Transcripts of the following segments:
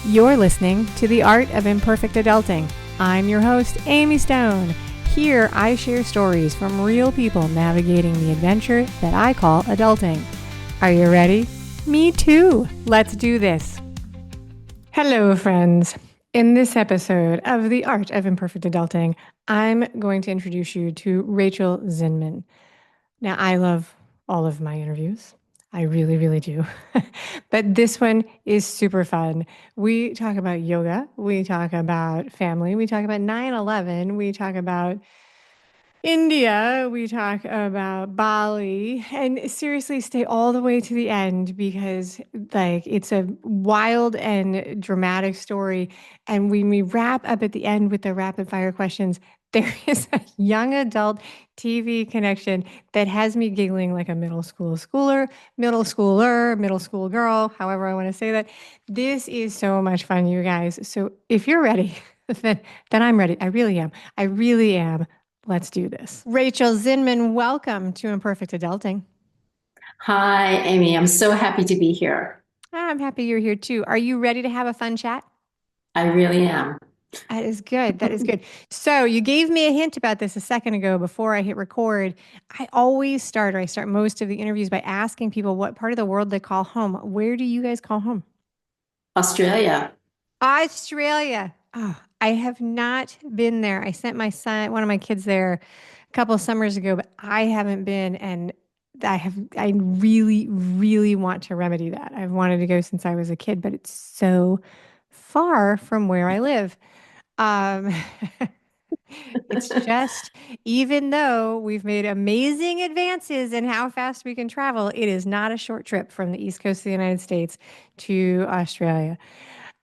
You're listening to The Art of Imperfect Adulting. I'm your host, Amy Stone. Here, I share stories from real people navigating the adventure that I call adulting. Are you ready? Me too. Let's do this. Hello, friends. In this episode of The Art of Imperfect Adulting, I'm going to introduce you to Rachel Zinman. Now, I love all of my interviews. I really, really do. But this one is super fun. We talk about yoga. We talk about family. We talk about 9/11. We talk about India. We talk about Bali. And seriously, stay all the way to the end because, it's a wild and dramatic story. And when we wrap up at the end with the rapid fire questions, there is a young adult TV connection that has me giggling like a middle school girl, however I want to say that. This is so much fun, you guys. So if you're ready, then I'm ready. I really am. I really am. Let's do this. Rachel Zinman, welcome to Imperfect Adulting. Hi, Amy. I'm so happy to be here. I'm happy you're here too. Are you ready to have a fun chat? I really am. That is good. That is good. So you gave me a hint about this a second ago before I hit record. I start most of the interviews by asking people what part of the world they call home. Where do you guys call home? Australia. Australia. Oh, I have not been there. I sent my son, one of my kids there a couple of summers ago, but I haven't been. And I really, really want to remedy that. I've wanted to go since I was a kid, but it's so far from where I live. Um, it's just, even though we've made amazing advances in how fast we can travel, it is not a short trip from the East Coast of the United States to Australia.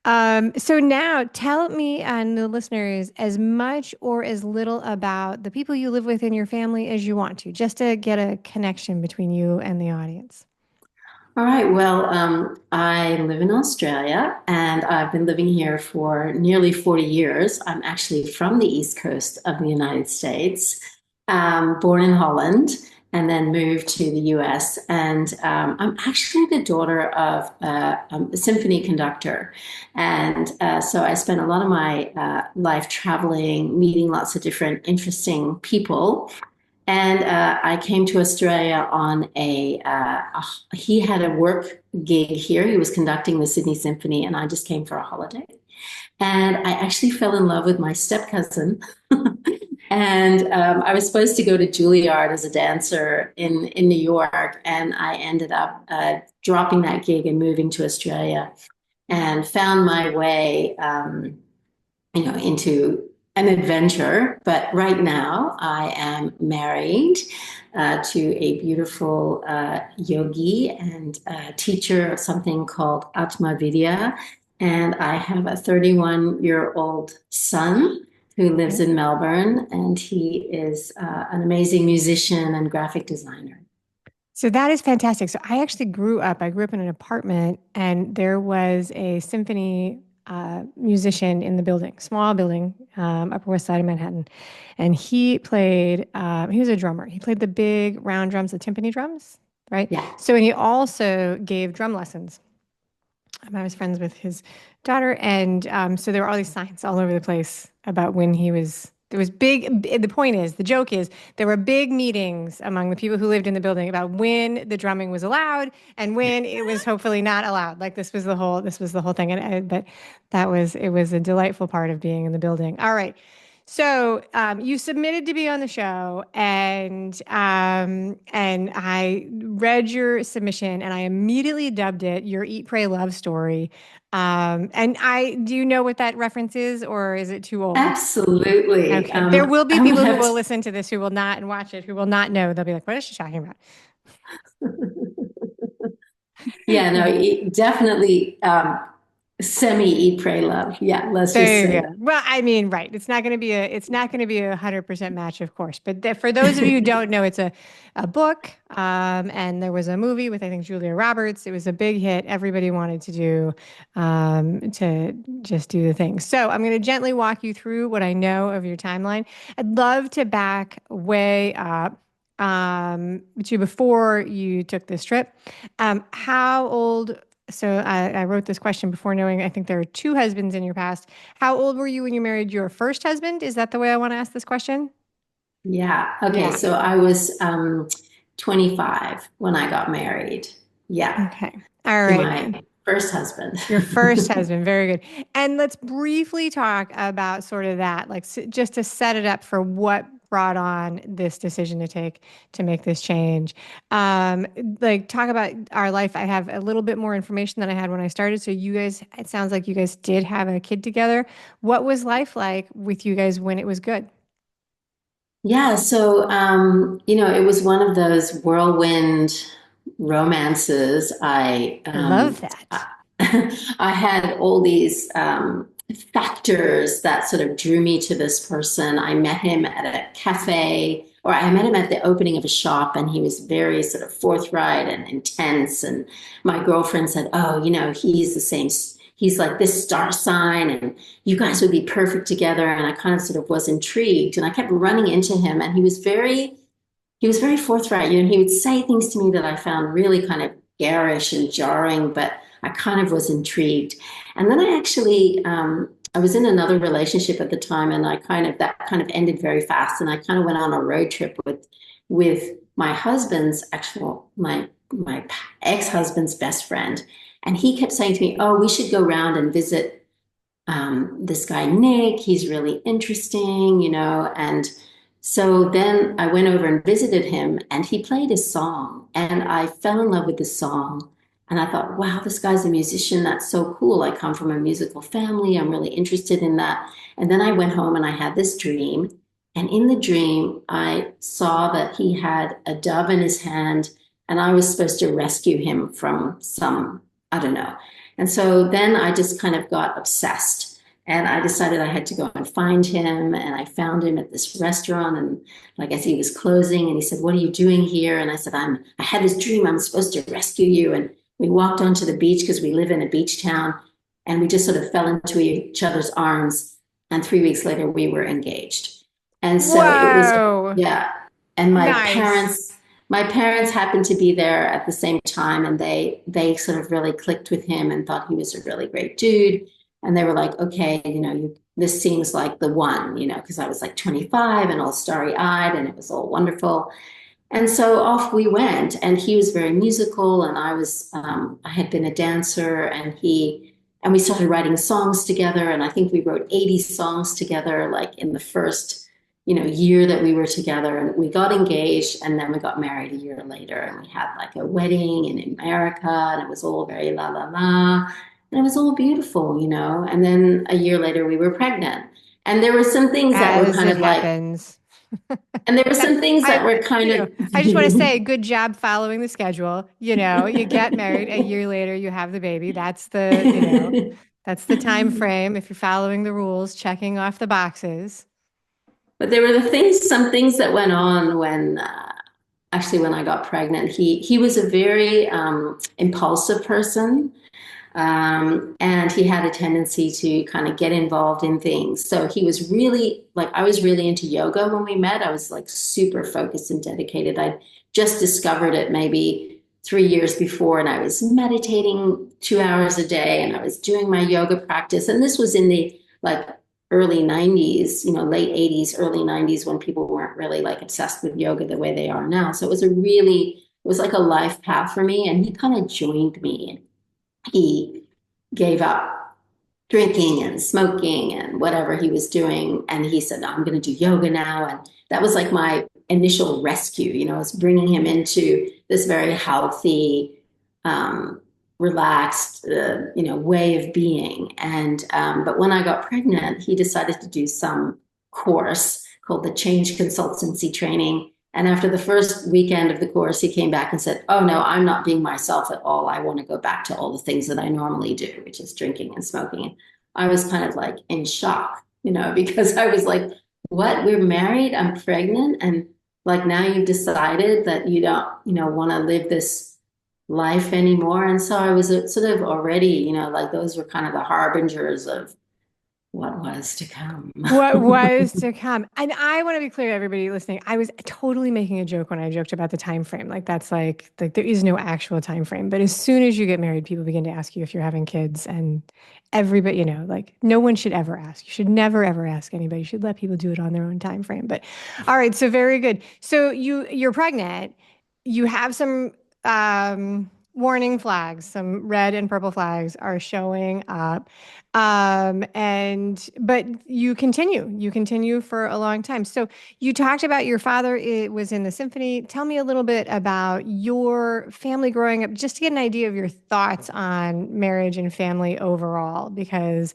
So now tell me and the listeners as much or as little about the people you live with in your family as you want to, just to get a connection between you and the audience. All right. Well, I live in Australia and I've been living here for nearly 40 years. I'm actually from the East Coast of the United States, born in Holland, and then moved to the US. And I'm actually the daughter of a symphony conductor. And so I spent a lot of my life traveling, meeting lots of different interesting people. And I came to Australia on he had a work gig here. He was conducting the Sydney Symphony, and I just came for a holiday. And I actually fell in love with my step cousin. And I was supposed to go to Juilliard as a dancer in New York, and I ended up dropping that gig and moving to Australia and found my way, into an adventure. But right now, I am married to a beautiful yogi and teacher of something called Atma Vidya. And I have a 31-year-old son who lives in Melbourne, and he is an amazing musician and graphic designer. So that is fantastic. So I grew up in an apartment and there was a symphony musician in the building, small building, Upper West Side of Manhattan. And he was a drummer. He played the big round drums, the timpani drums, right? Yeah. So, and he also gave drum lessons. I was friends with his daughter. And so there were all these signs all over the place about when he was. There was big, the point is, the joke is, there were big meetings among the people who lived in the building about when the drumming was allowed and when it was hopefully not allowed. Like this was the whole thing. But it was a delightful part of being in the building. All right. So you submitted to be on the show, and I read your submission, and I immediately dubbed it your Eat, Pray, Love story. And I do you know what that reference is, or is it too old? Absolutely. Okay, there will be I would people who have will listen to this who will not and watch it who will not know. They'll be like, "What is she talking about?" Yeah, no, definitely semi eat, pray, love. Yeah, let's just There you say go. Well, I mean, right. It's not going to be 100% match, of course. But for those of you who don't know, it's a book. And there was a movie with, I think, Julia Roberts. It was a big hit. Everybody wanted to just do the thing. So I'm going to gently walk you through what I know of your timeline. I'd love to back way up to before you took this trip. How old So I wrote this question before knowing I think there are two husbands in your past. How old were you when you married your first husband? Is that the way I want to ask this question? Yeah. Okay. Yeah. So I was 25 when I got married. Yeah. Okay. All To right my then. first husband. Your first husband. Very good. And let's briefly talk about sort of that, like just to set it up for what brought on this decision to make this change. Um, like talk about our life. I have a little bit more information than I had when I started. So you guys, it sounds like you guys did have a kid together. What was life like with you guys when it was good? Yeah, so it was one of those whirlwind romances. I love I, that. I had all these factors that sort of drew me to this person. I met him at a cafe, or I met him at the opening of a shop, and he was very sort of forthright and intense. And my girlfriend said, "Oh, he's the same. He's like this star sign, and you guys would be perfect together." And I kind of sort of was intrigued, and I kept running into him, and he was very forthright. He would say things to me that I found really kind of garish and jarring, but I kind of was intrigued. And then I was in another relationship at the time, and that kind of ended very fast. And I kind of went on a road trip with my husband's my ex-husband's best friend. And he kept saying to me, "Oh, we should go around and visit this guy Nick. He's really interesting." And so then I went over and visited him, and he played a song, and I fell in love with the song. And I thought, wow, this guy's a musician. That's so cool. I come from a musical family. I'm really interested in that. And then I went home and I had this dream. And in the dream, I saw that he had a dove in his hand, and I was supposed to rescue him from I don't know. And so then I just kind of got obsessed. And I decided I had to go and find him. And I found him at this restaurant. And like I said, he was closing. And he said, "What are you doing here?" And I said, I had this dream. I'm supposed to rescue you. And we walked onto the beach because we live in a beach town. And we just sort of fell into each other's arms. And 3 weeks later, we were engaged. And so it was, Whoa. yeah. And my Nice. parents, my parents happened to be there at the same time, and they sort of really clicked with him and thought he was a really great dude. And they were like, "Okay, this seems like the one," because I was like 25 and all starry-eyed, and it was all wonderful. And so off we went, and he was very musical, and I had been a dancer, and we started writing songs together, and I think we wrote 80 songs together, like in the first, year that we were together, and we got engaged, and then we got married a year later, and we had like a wedding in America, and it was all very la la la, and it was all beautiful. And then a year later, we were pregnant, and there were some things that were As kind it of like, happens. and there were some things that were kind of. I just want to say good job following the schedule. You get married a year later, you have the baby. That's the time frame. If you're following the rules, checking off the boxes. But there were some things that went on when I got pregnant. He was a very impulsive person, and he had a tendency to kind of get involved in things. So he was really like, I was really into yoga when we met. I was like super focused and dedicated. I just discovered it maybe 3 years before, and I was meditating 2 hours a day, and I was doing my yoga practice. And this was in the like early 90s, late 80s, early 90s, when people weren't really like obsessed with yoga the way they are now. So it was like a life path for me. And he kind of joined me. He gave up drinking and smoking and whatever he was doing. And he said, "No, I'm going to do yoga now." And that was like my initial rescue. It's bringing him into this very healthy, um, relaxed, way of being. And but when I got pregnant, he decided to do some course called the Change Consultancy Training. And after the first weekend of the course, he came back and said, "Oh no, I'm not being myself at all. I want to go back to all the things that I normally do, which is drinking and smoking." I was kind of like in shock, because I was like, "What? We're married, I'm pregnant, and like now you've decided that you don't, want to live this life anymore." And so I was sort of already, like those were kind of the harbingers of what was to come. What was to come. And I want to be clear, everybody listening, I was totally making a joke when I joked about the time frame. Like that's like there is no actual time frame. But as soon as you get married, people begin to ask you if you're having kids and everybody, like no one should ever ask. You should never ever ask anybody. You should let people do it on their own time frame. But all right, so very good. So you're pregnant. You have some warning flags, some red and purple flags are showing up. But you continue for a long time. So you talked about your father was in the symphony. Tell me a little bit about your family growing up, just to get an idea of your thoughts on marriage and family overall, because,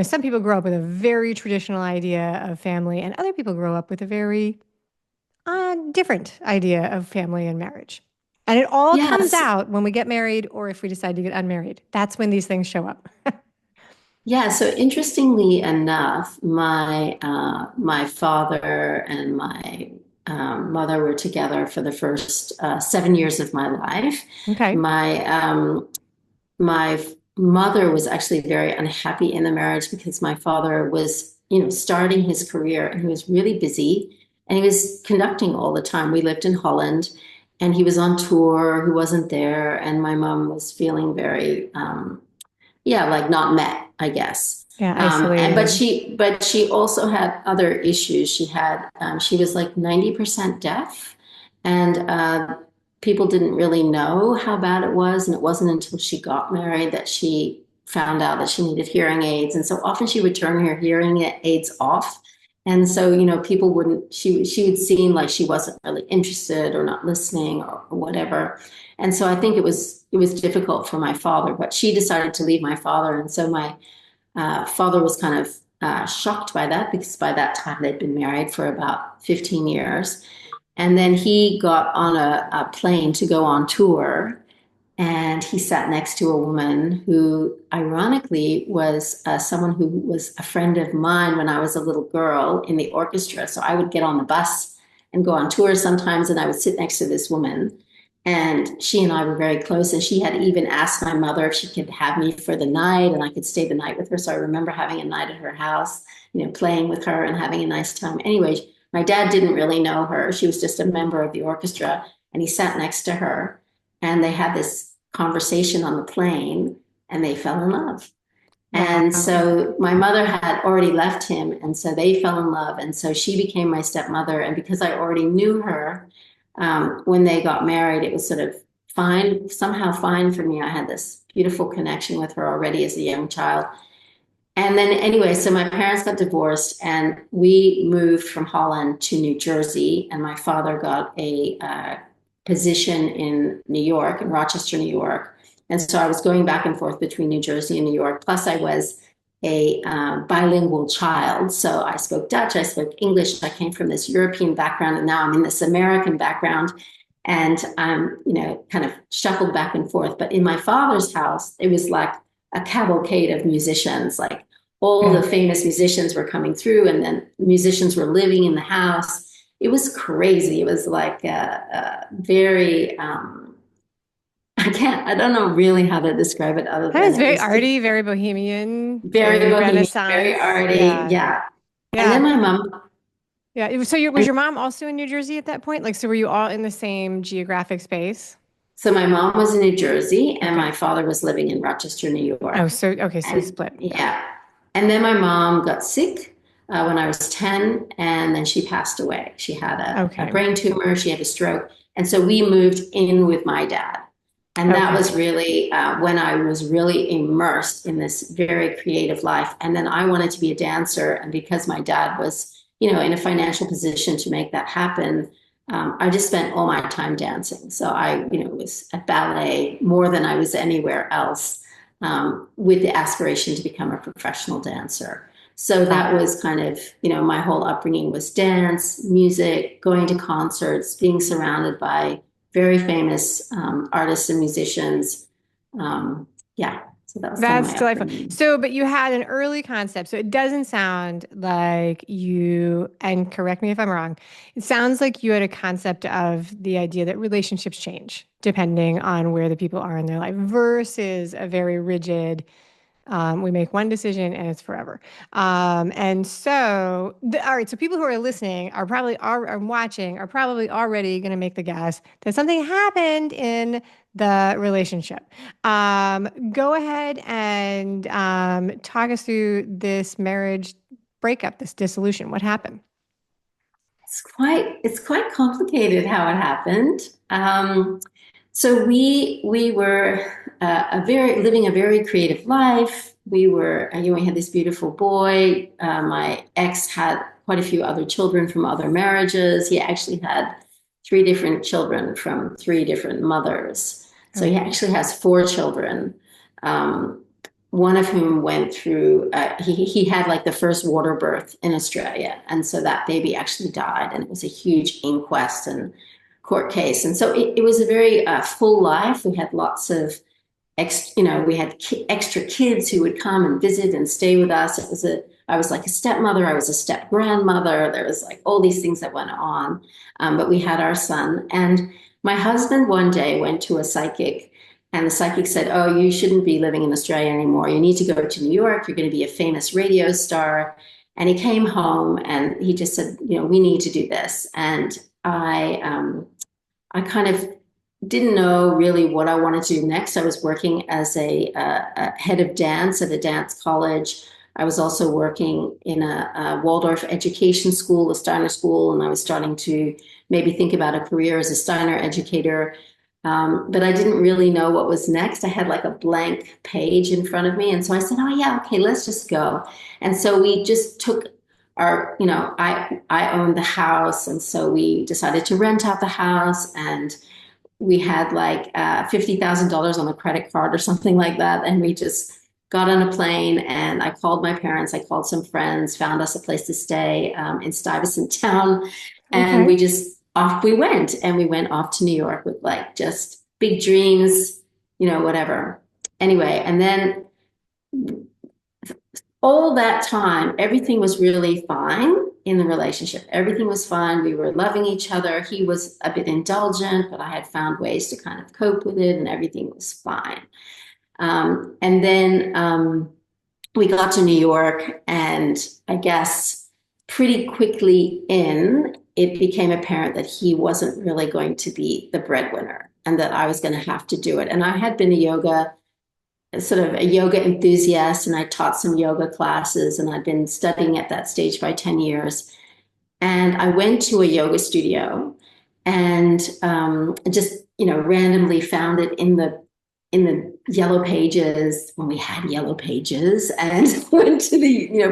some people grow up with a very traditional idea of family and other people grow up with a very different idea of family and marriage. And it all comes Yes. out when we get married or if we decide to get unmarried. That's when these things show up. Yeah, so interestingly enough, my father and my mother were together for the first 7 years of my life. Okay. My my mother was actually very unhappy in the marriage because my father was, starting his career and he was really busy and he was conducting all the time. We lived in Holland and he was on tour, he wasn't there, and my mom was feeling very yeah, like not met, I guess. Yeah, And but isolated. she also had other issues. She was like 90% deaf, and people didn't really know how bad it was. And it wasn't until she got married that she found out that she needed hearing aids. And so often she would turn her hearing aids off. And so, people wouldn't, she would seem like she wasn't really interested or not listening or whatever. And so I think it was difficult for my father, but she decided to leave my father. And so my father was kind of shocked by that because by that time they'd been married for about 15 years. And then he got on a plane to go on tour. And he sat next to a woman who, ironically, was someone who was a friend of mine when I was a little girl in the orchestra. So I would get on the bus and go on tour sometimes, and I would sit next to this woman. And she and I were very close. And she had even asked my mother if she could have me for the night and I could stay the night with her. So I remember having a night at her house, playing with her and having a nice time. Anyway, my dad didn't really know her. She was just a member of the orchestra. And he sat next to her and they had this conversation on the plane and they fell in love. And Wow. so my mother had already left him, and so they fell in love. And so she became my stepmother. And because I already knew her, when they got married, it was sort of fine, somehow fine for me. I had this beautiful connection with her already as a young child. And then, anyway, so my parents got divorced, and we moved from Holland to New Jersey. And my father got a position in New York, in Rochester, New York. And so I was going back and forth between New Jersey and New York. Plus, I was a bilingual child. So I spoke Dutch, I spoke English. I came from this European background, and now I'm in this American background. And I'm, kind of shuffled back and forth. But in my father's house, it was like a cavalcade of musicians. Like all Yeah. the famous musicians were coming through, and then musicians were living in the house. It was crazy. It was like a very, I don't know really how to describe it other That than was it very was just arty, very bohemian, very very bohemian, very Renaissance. arty. Yeah. Yeah. And Yeah. then my mom, Yeah. So was and your mom also in New Jersey at that point? Like, so were you all in the same geographic space? so my mom was in New Jersey and Okay. my father was living in Rochester, New Oh, York. so And split. Yeah. yeah. And then my mom got sick when I was 10, and then she passed away. She had a Okay. brain tumor, she had a stroke. And so we moved in with my dad. And that Okay. was really when I was really immersed in this very creative life. And then I wanted to be a dancer. And because my dad was, in a financial position to make that happen, I just spent all my time dancing. So I, was at ballet more than I was anywhere else, with the aspiration to become a professional dancer. So that Wow. was kind of, my whole upbringing was dance, music, going to concerts, being surrounded by very famous artists and musicians. Yeah, so that was kind of That's my delightful. upbringing. So, but you had an early concept. So it doesn't sound like you, and correct me if I'm wrong, it sounds like you had a concept of the idea that relationships change depending on where the people are in their life versus a very rigid, We make one decision and it's forever. All right. So people who are listening are watching are probably already going to make the guess that something happened in the relationship. Go ahead and talk us through this marriage breakup, this dissolution. What happened? It's quite complicated how it happened. So we were a very living a very creative life. We had this beautiful boy. My ex had quite a few other children from other marriages. He actually had three different children from three different mothers. So he Okay. actually has four children. Um, one of whom went through he had like the first water birth in Australia, and so that baby actually died, and it was a huge inquest and court case, and so it was a very full life. We had lots of we had extra kids who would come and visit and stay with us. I was like a stepmother, I was a step grandmother. There was like all these things that went on, but we had our son. And my husband one day went to a psychic, and the psychic said, "Oh, you shouldn't be living in Australia anymore. You need to go to New York. You're going to be a famous radio star." And he came home and he just said, "We need to do this." And I kind of didn't know really what I wanted to do next. I was working as a head of dance at a dance college. I was also working in a Waldorf education school, a Steiner school, and I was starting to maybe think about a career as a Steiner educator. But I didn't really know what was next. I had like a blank page in front of me. And so I said, "Oh, yeah, okay, let's just go." And so we just took I owned the house. And so we decided to rent out the house, and we had like $50,000 on a credit card or something like that. And we just got on a plane, and I called my parents, I called some friends, found us a place to stay in Stuyvesant Town. And Okay. off we went, and we went off to New York with like just big dreams, whatever. Anyway, and then all that time, everything was really fine in the relationship. Everything was fine. We were loving each other. He was a bit indulgent, but I had found ways to kind of cope with it, and everything was fine. And then we got to New York, and I guess pretty quickly it became apparent that he wasn't really going to be the breadwinner, and that I was going to have to do it. And I had been sort of a yoga enthusiast, and I taught some yoga classes, and I'd been studying at that stage by 10 years. And I went to a yoga studio, and just, randomly found it in the yellow pages when we had yellow pages, and went to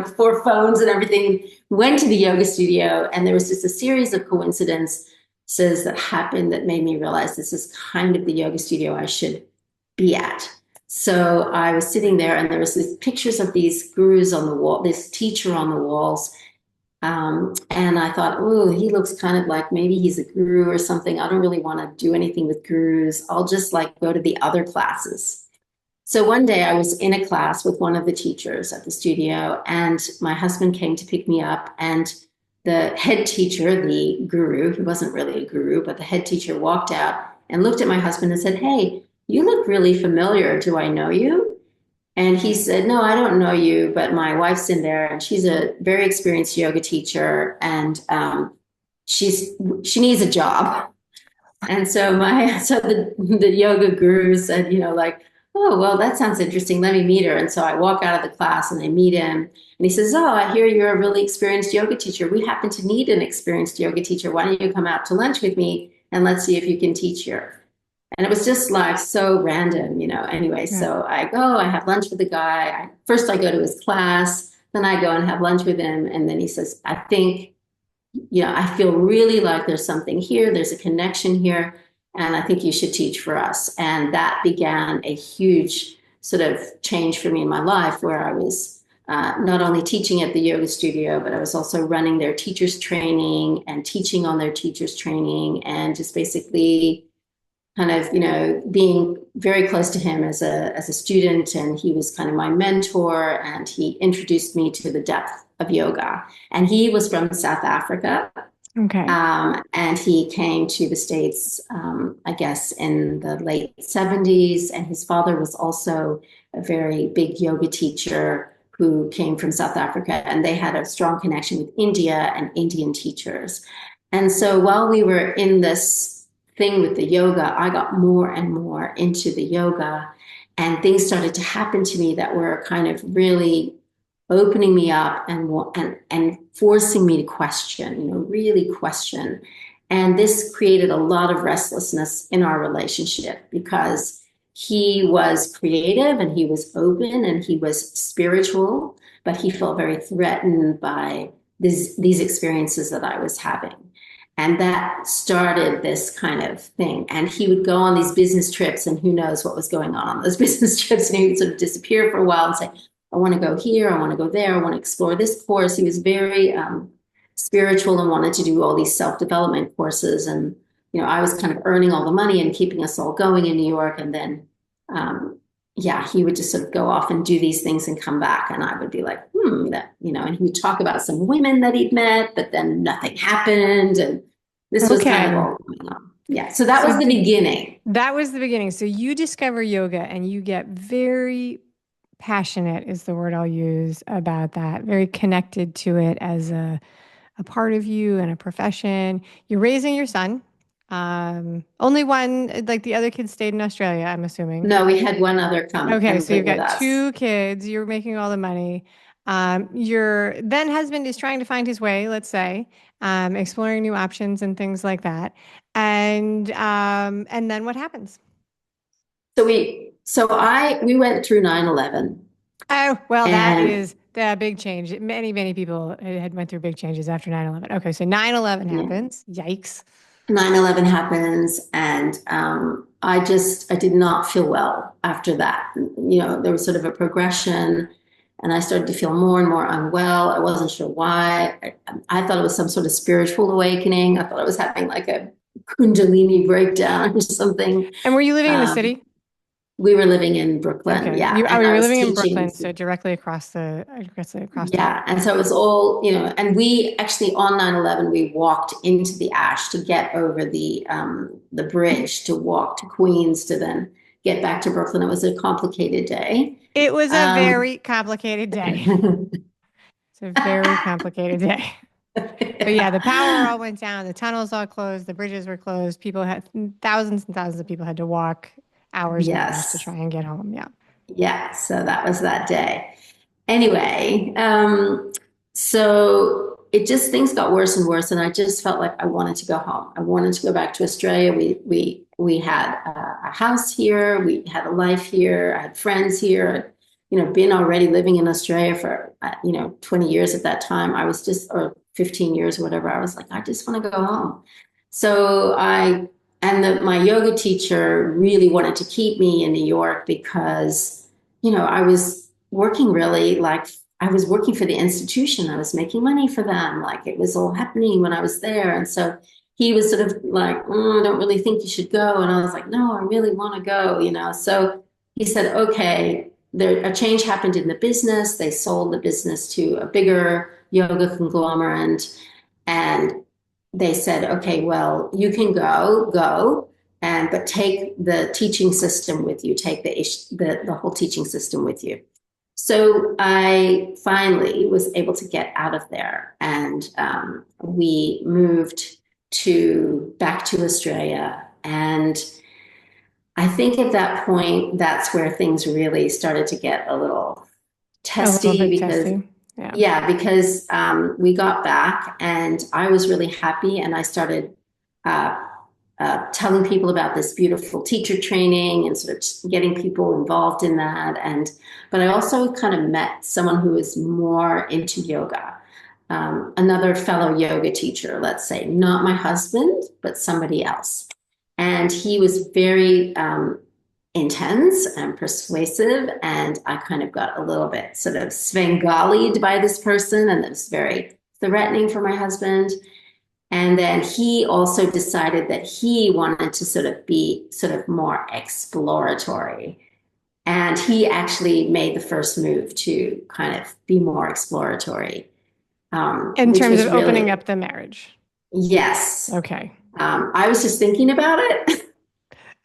before phones and everything, went to the yoga studio. And there was just a series of coincidences that happened that made me realize this is kind of the yoga studio I should be at. So I was sitting there, and there was these pictures of these gurus on the wall, this teacher on the walls. And I thought, oh, he looks kind of like maybe he's a guru or something. I don't really want to do anything with gurus. I'll just like go to the other classes. So one day I was in a class with one of the teachers at the studio, and my husband came to pick me up. And the head teacher, the guru, he wasn't really a guru, but the head teacher walked out and looked at my husband and said, "Hey, you look really familiar. Do I know you?" And he said, "No, I don't know you, but my wife's in there, and she's a very experienced yoga teacher, and she needs a job." And so the yoga guru said, like, "Oh, well, that sounds interesting. Let me meet her." And so I walk out of the class, and I meet him, and he says, "Oh, I hear you're a really experienced yoga teacher. We happen to need an experienced yoga teacher. Why don't you come out to lunch with me, and let's see if you can teach here?" And it was just like so random. Anyway, Yeah. so I go, I have lunch with the guy. First I go to his class, then I go and have lunch with him. And then he says, "I think, I feel really like there's something here. There's a connection here. And I think you should teach for us." And that began a huge sort of change for me in my life, where I was not only teaching at the yoga studio, but I was also running their teachers training and teaching on their teachers training, and just basically kind of, being very close to him as a student. And he was kind of my mentor, and he introduced me to the depth of yoga. And he was from South Africa. Okay. And he came to the States, I guess, in the late 70s. And his father was also a very big yoga teacher who came from South Africa, and they had a strong connection with India and Indian teachers. And so while we were in this thing with the yoga, I got more and more into the yoga, and things started to happen to me that were kind of really opening me up and forcing me to question, really question. And this created a lot of restlessness in our relationship because he was creative and he was open and he was spiritual, but he felt very threatened by these experiences that I was having. And that started this kind of thing. And he would go on these business trips, and who knows what was going on those business trips. And he would sort of disappear for a while and say, I want to go here, I want to go there, I want to explore this course. He was very spiritual and wanted to do all these self-development courses. And, I was kind of earning all the money and keeping us all going in New York. And then, he would just sort of go off and do these things and come back. And I would be like, and he would talk about some women that he'd met, but then nothing happened. And this was kind of all going on. Yeah. So that was the beginning. That was the beginning. So you discover yoga and you get very passionate is the word I'll use about that, very connected to it as a part of you and a profession. You're raising your son. Only one, like the other kids stayed in Australia, I'm assuming. No, we had one other come. Okay, so you've got two kids. You're making all the money. Your then husband is trying to find his way, let's say, exploring new options and things like that. And then what happens? So we went through 9/11. Oh, well, that is the big change. Many, many people had went through big changes after 9/11. Okay, so 9/11 happens. Yikes. 9/11 happens, and I did not feel well after that. There was sort of a progression, and I started to feel more and more unwell. I wasn't sure why. I thought it was some sort of spiritual awakening. I thought I was having like a Kundalini breakdown or something. And were you living in the city? We were living in Brooklyn. Okay. Yeah. You were living in Brooklyn, so directly across Yeah. town. And so it was all, and we actually on 9/11, we walked into the ash to get over the bridge, to walk to Queens, to then get back to Brooklyn. It was a complicated day. It was a very complicated day. It's a very complicated day. But yeah, the power all went down, the tunnels all closed, the bridges were closed. People thousands and thousands of people had to walk hours and hours to try and get home. Yeah. Yeah. So that was that day. Anyway, so things got worse and worse, and I just felt like I wanted to go home. I wanted to go back to Australia. We had a house here. We had a life here. I had friends here. I'd, been already living in Australia for 20 years at that time. I was or 15 years or whatever. I was like, I just want to go home. So my yoga teacher really wanted to keep me in New York because, I was working I was working for the institution. I was making money for them. Like it was all happening when I was there. And so he was sort of like, I don't really think you should go. And I was like, no, I really want to go, So he said, okay, a change happened in the business. They sold the business to a bigger yoga conglomerate. And they said, okay, well, you can go, but take the teaching system with you, take the whole teaching system with you. So I finally was able to get out of there, and we moved back to Australia. And I think at that point, that's where things really started to get a little testy because we got back and I was really happy, and I started telling people about this beautiful teacher training and sort of getting people involved in that. But I also kind of met someone who was more into yoga, another fellow yoga teacher, let's say, not my husband, but somebody else. And he was very intense and persuasive, and I kind of got a little bit sort of Svengali'd by this person, and it was very threatening for my husband. And then he also decided that he wanted to sort of be sort of more exploratory. And he actually made the first move to kind of be more exploratory. In terms of opening up the marriage? Yes. Okay. I was just thinking about it.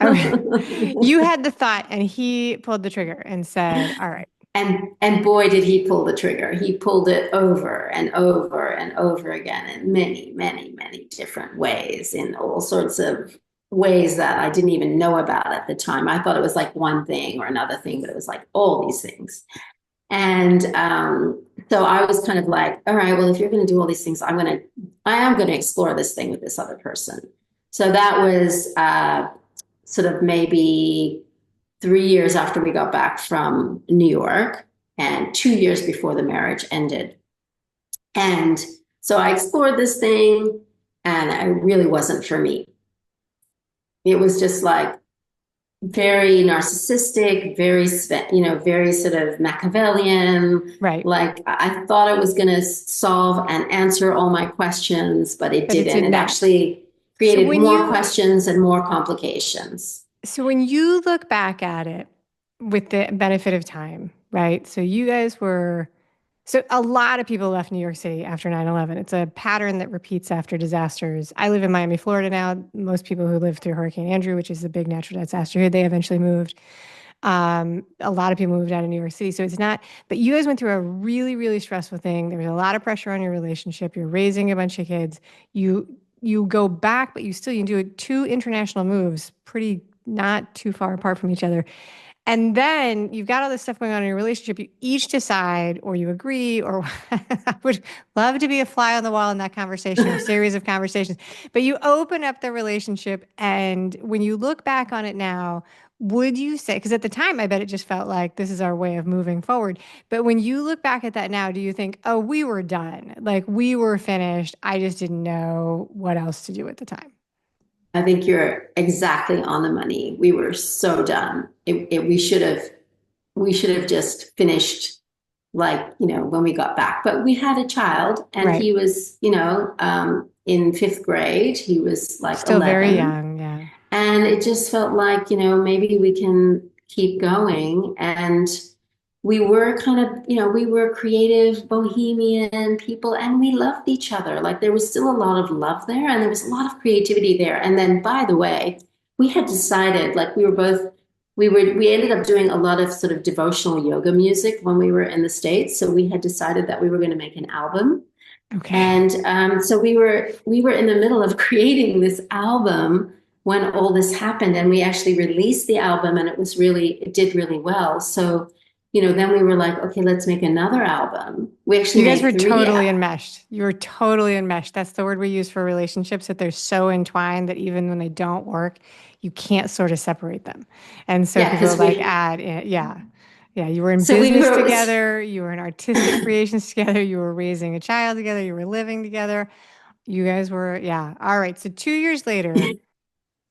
You had the thought and he pulled the trigger and said, all right. And boy, did he pull the trigger. He pulled it over and over and over again in many, many, many different ways, in all sorts of ways that I didn't even know about at the time. I thought it was like one thing or another thing, but it was like all these things. And so I was kind of like, all right, well, if you're going to do all these things, I am going to explore this thing with this other person. So that was sort of maybe 3 years after we got back from New York and 2 years before the marriage ended. And so I explored this thing and it really wasn't for me. It was just like very narcissistic, very sort of Machiavellian. Right. Like I thought it was going to solve and answer all my questions, but it But it didn't. did It not. actually So created when more you questions and more complications. so when you look back at it with the benefit of time, right? So you guys were so a lot of people left New York City after 9/11. It's a pattern that repeats after disasters. I live in Miami, Florida now. Most people who lived through Hurricane Andrew, which is a big natural disaster here, they eventually moved. A lot of people moved out of New York City. So it's not, but you guys went through a really, really stressful thing. There was a lot of pressure on your relationship. You're raising a bunch of kids. You go back, but you do two international moves, pretty not too far apart from each other. And then you've got all this stuff going on in your relationship. You each decide, or you agree, or I would love to be a fly on the wall in that conversation or series of conversations. But you open up the relationship. And when you look back on it now, would you say, because at the time, I bet it just felt like this is our way of moving forward. But when you look back at that now, do you think, oh, we were done? Like we were finished. I just didn't know what else to do at the time. I think you're exactly on the money. We were so done. We should have just finished like, when we got back. But we had a child and Right. he was, in fifth grade. He was like Still very 11. young. Yeah. And it just felt like, maybe we can keep going. And we were kind of, we were creative, bohemian people, and we loved each other. Like there was still a lot of love there, and there was a lot of creativity there. And then, by the way, we had decided, like we ended up doing a lot of sort of devotional yoga music when we were in the States. So we had decided that we were going to make an album. Okay. And so we were in the middle of creating this album when all this happened, and we actually released the album, and it did really well. So, then we were like, okay, let's make another album. We actually You guys made were three. totally enmeshed. You were totally enmeshed. That's the word we use for relationships, that they're so entwined that even when they don't work, you can't sort of separate them. And so Yeah, people are because like, we yeah. Yeah, you were in so we business were together, you were in artistic creations together, you were raising a child together, you were living together. You guys were, yeah. All right. So 2 years later,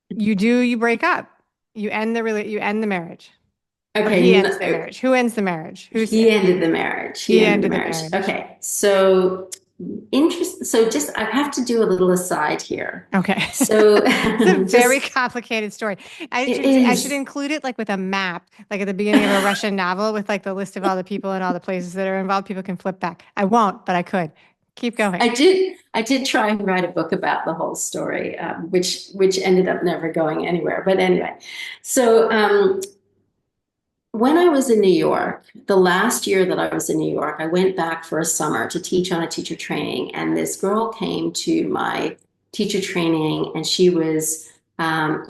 you break up. You end the marriage. Or he ends the okay. marriage. Who ends the marriage? He ended the marriage. He He ended the ended the marriage. marriage. Okay, so interest. So just I have to do a little aside here. Okay. So It's a very just complicated story. it I should is. include it like with a map, like at the beginning of a Russian novel with like the list of all the people and all the places that are involved. People can flip back. I won't, but I could. Keep going. I did try and write a book about the whole story, which ended up never going anywhere. But anyway, so when I was in New York, the last year that I was in New York, I went back for a summer to teach on a teacher training, and this girl came to my teacher training, and she was a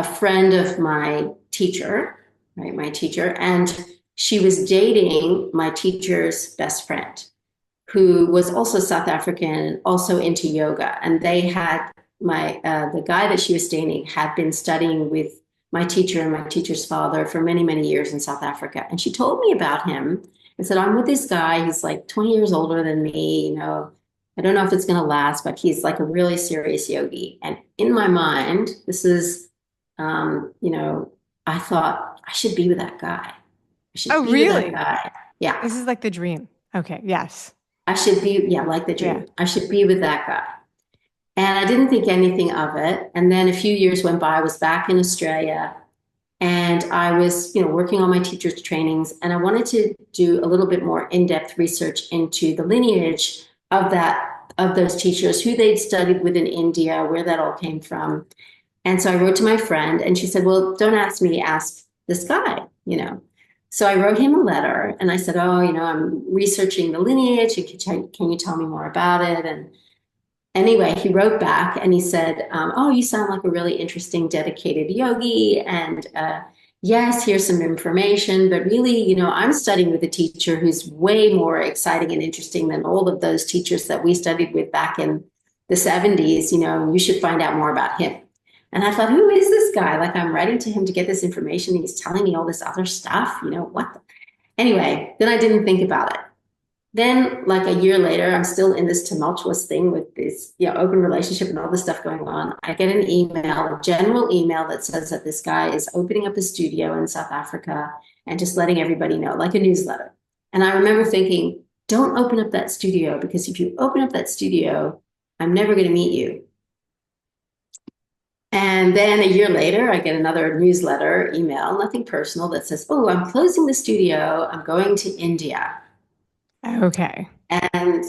friend of my teacher, right? My teacher, and she was dating my teacher's best friend, who was also South African, also into yoga. And they had the guy that she was dating had been studying with my teacher and my teacher's father for many, many years in South Africa. And she told me about him and said, I'm with this guy. He's like 20 years older than me. I don't know if it's going to last, but he's like a really serious yogi. And in my mind, I thought I should be with that guy. I should Oh, be with that really? guy. Yeah. This is like the dream. Okay. Yes. I should be, yeah, like the Yeah. dream. I should be with that guy. And I didn't think anything of it. And then a few years went by. I was back in Australia and I was, working on my teacher's trainings. And I wanted to do a little bit more in-depth research into the lineage of those teachers, who they'd studied with in India, where that all came from. And so I wrote to my friend and she said, well, don't ask me, ask this guy, So I wrote him a letter and I said, oh, I'm researching the lineage. Can you tell me more about it? And anyway, he wrote back and he said, oh, you sound like a really interesting, dedicated yogi. And yes, here's some information. But really, I'm studying with a teacher who's way more exciting and interesting than all of those teachers that we studied with back in the 70s. You should find out more about him. And I thought, who is this guy? Like, I'm writing to him to get this information. And he's telling me all this other stuff. What? Anyway, then I didn't think about it. Then, like a year later, I'm still in this tumultuous thing with this, open relationship and all this stuff going on. I get an email, a general email that says that this guy is opening up a studio in South Africa and just letting everybody know, like a newsletter. And I remember thinking, don't open up that studio, because if you open up that studio, I'm never going to meet you. And then a year later, I get another newsletter email, nothing personal, that says, oh, I'm closing the studio. I'm going to India. Okay. And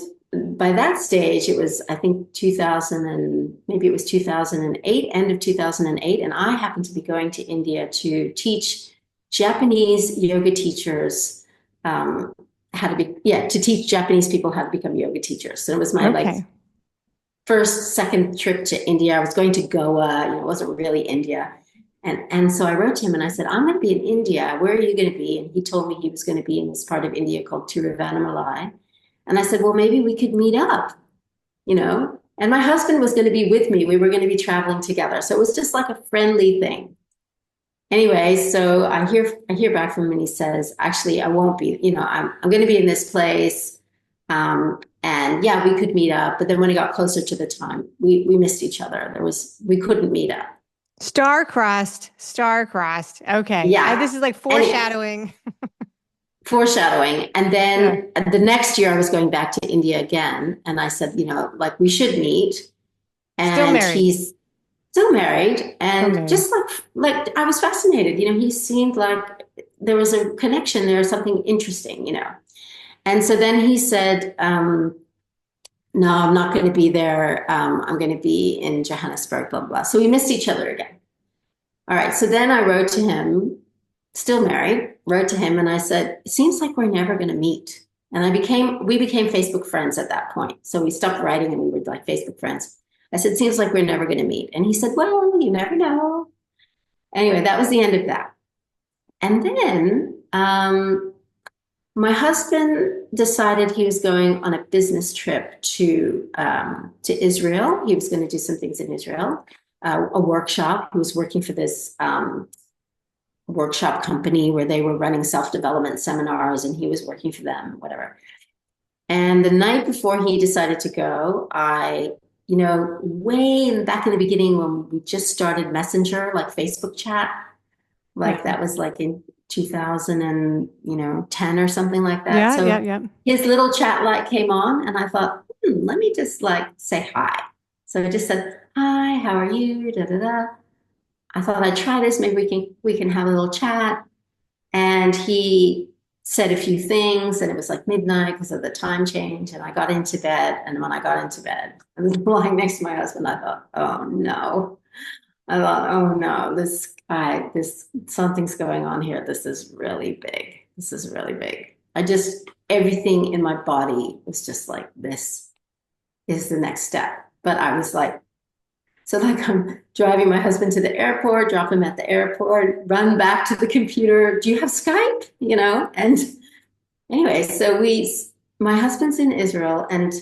by that stage, it was, I think, 2000 and maybe it was 2008, end of 2008. And I happened to be going to India to teach Japanese yoga teachers to teach Japanese people how to become yoga teachers. So it was my first, second trip to India. I was going to Goa, it wasn't really India. And so I wrote to him and I said, I'm going to be in India. Where are you going to be? And he told me he was going to be in this part of India called Tiruvannamalai. And I said, well, maybe we could meet up, And my husband was going to be with me. We were going to be traveling together. So it was just like a friendly thing. Anyway, so I hear back from him and he says, actually, I won't be, I'm going to be in this place. And yeah, we could meet up. But then when it got closer to the time, we missed each other. We couldn't meet up. Star-crossed. Okay. Yeah. This is like foreshadowing. Foreshadowing. And then the next year I was going back to India again. And I said, like, we should meet. And still married. He's still married. And just like I was fascinated. He seemed like there was a connection there, something interesting, And so then he said, no, I'm not going to be there. I'm going to be in Johannesburg, blah, blah, blah. So we missed each other again. All right. So then I wrote to him, still married, wrote to him and I said, it seems like we're never going to meet. And we became Facebook friends at that point. So we stopped writing and we were like Facebook friends. I said, it seems like we're never going to meet. And he said, well, you never know. Anyway, that was the end of that. And then my husband decided he was going on a business trip to Israel. He was going to do some things in Israel, a workshop. He was working for this workshop company where they were running self-development seminars and he was working for them, whatever. And the night before he decided to go, way back in the beginning when we just started Messenger, like Facebook chat, like that was like in 2010 or something like that. Yeah. His little chat light came on and I thought, let me just like say hi. So I just said, hi, how are you? Da, da, da. I thought I'd try this. Maybe we can have a little chat. And he said a few things and it was like midnight because of the time change. And I got into bed. And when I got into bed, I was lying next to my husband. I thought, oh no. Something's going on here. This is really big. Everything in my body was just like, this is the next step. But I was like, I'm driving my husband to the airport, drop him at the airport, run back to the computer. Do you have Skype? And anyway, so my husband's in Israel and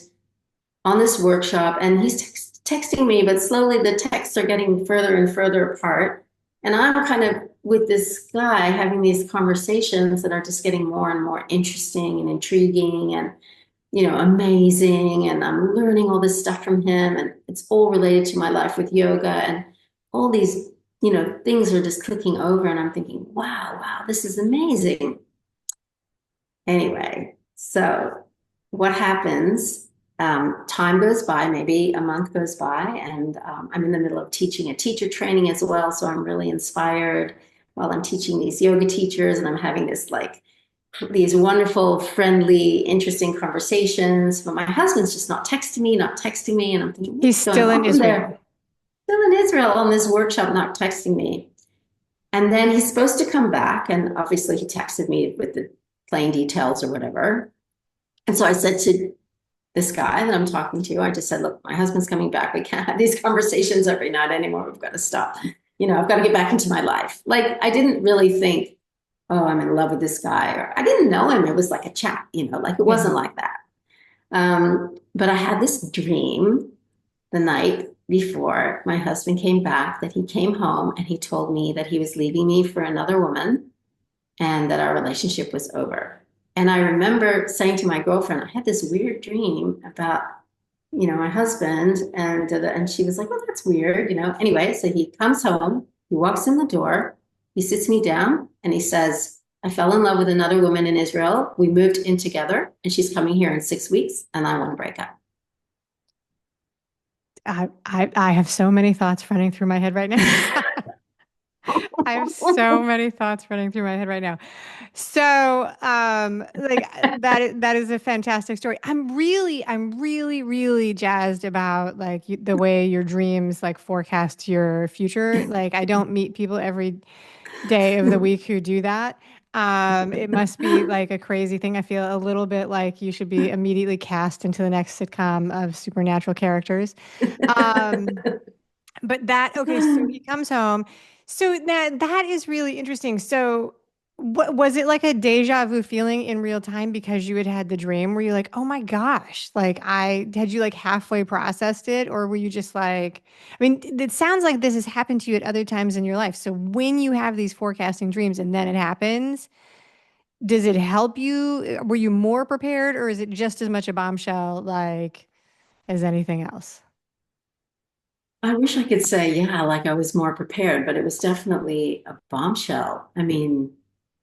on this workshop and he's texting me, but slowly the texts are getting further and further apart. And I'm kind of with this guy having these conversations that are just getting more and more interesting and intriguing and, amazing. And I'm learning all this stuff from him. And it's all related to my life with yoga. And all these, things are just clicking over. And I'm thinking, wow, this is amazing. Anyway, so what happens? Time goes by, maybe a month goes by, and I'm in the middle of teaching a teacher training as well. So I'm really inspired while I'm teaching these yoga teachers, and I'm having these wonderful, friendly, interesting conversations. But my husband's just not texting me, and I'm thinking, he's still in Israel. Still in Israel on this workshop, not texting me. And then he's supposed to come back, and obviously he texted me with the plane details or whatever. And so I said to this guy that I'm talking to, I just said, look, my husband's coming back. We can't have these conversations every night anymore. We've got to stop. I've got to get back into my life. Like, I didn't really think, oh, I'm in love with this guy. Or I didn't know him. It was like a chat, like it Yeah. wasn't like that. But I had this dream the night before my husband came back that he came home and he told me that he was leaving me for another woman and that our relationship was over. And I remember saying to my girlfriend, I had this weird dream about, my husband, and she was like, "Well, that's weird." Anyway, so he comes home, he walks in the door, he sits me down, and he says, "I fell in love with another woman in Israel. We moved in together, and she's coming here in 6 weeks, and I want to break up." I have so many thoughts running through my head right now. I have so many thoughts running through my head right now. So, that is a fantastic story. I'm really, really jazzed about like the way your dreams like forecast your future. Like, I don't meet people every day of the week who do that. It must be like a crazy thing. I feel a little bit like you should be immediately cast into the next sitcom of supernatural characters. Um, but okay, so he comes home. So that is really interesting. So what was it, like a deja vu feeling in real time because you had had the dream? Were you like, oh my gosh, like I had you like halfway processed it, or were you just like, I mean, it sounds like this has happened to you at other times in your life. So when you have these forecasting dreams and then it happens, does it help you? Were you more prepared, or is it just as much a bombshell like as anything else? I wish I could say, yeah, like I was more prepared, but it was definitely a bombshell. I mean,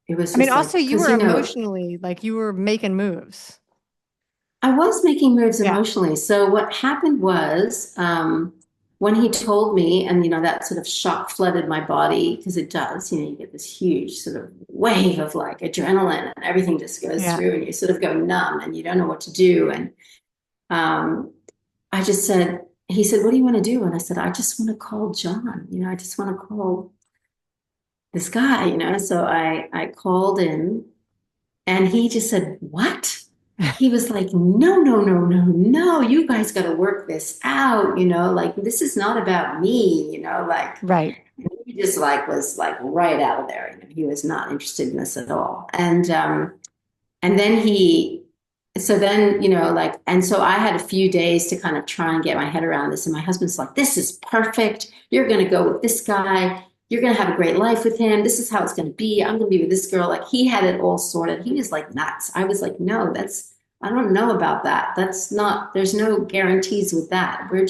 it was I mean, just also like, you because, were emotionally like you were making moves. I was making moves Yeah. emotionally. So what happened was, when he told me, and that sort of shock flooded my body because it does. You get this huge sort of wave of like adrenaline, and everything just goes Yeah. through, and you sort of go numb, and you don't know what to do. And um, I just said, he said, "What do you want to do?" And I said, "I just want to call John. I just want to call this guy. So I called him, and he just said, "What?" He was like, "No, no, no, no, no. You guys got to work this out. Like this is not about me. Like." Right. He just like was like right out of there. He was not interested in this at all. And then so then, like, and so I had a few days to kind of try and get my head around this. And my husband's like, "This is perfect. You're going to go with this guy. You're going to have a great life with him. This is how it's going to be. I'm going to be with this girl." Like, he had it all sorted. He was like nuts. I was like, "No, I don't know about that. That's not, there's no guarantees with that. We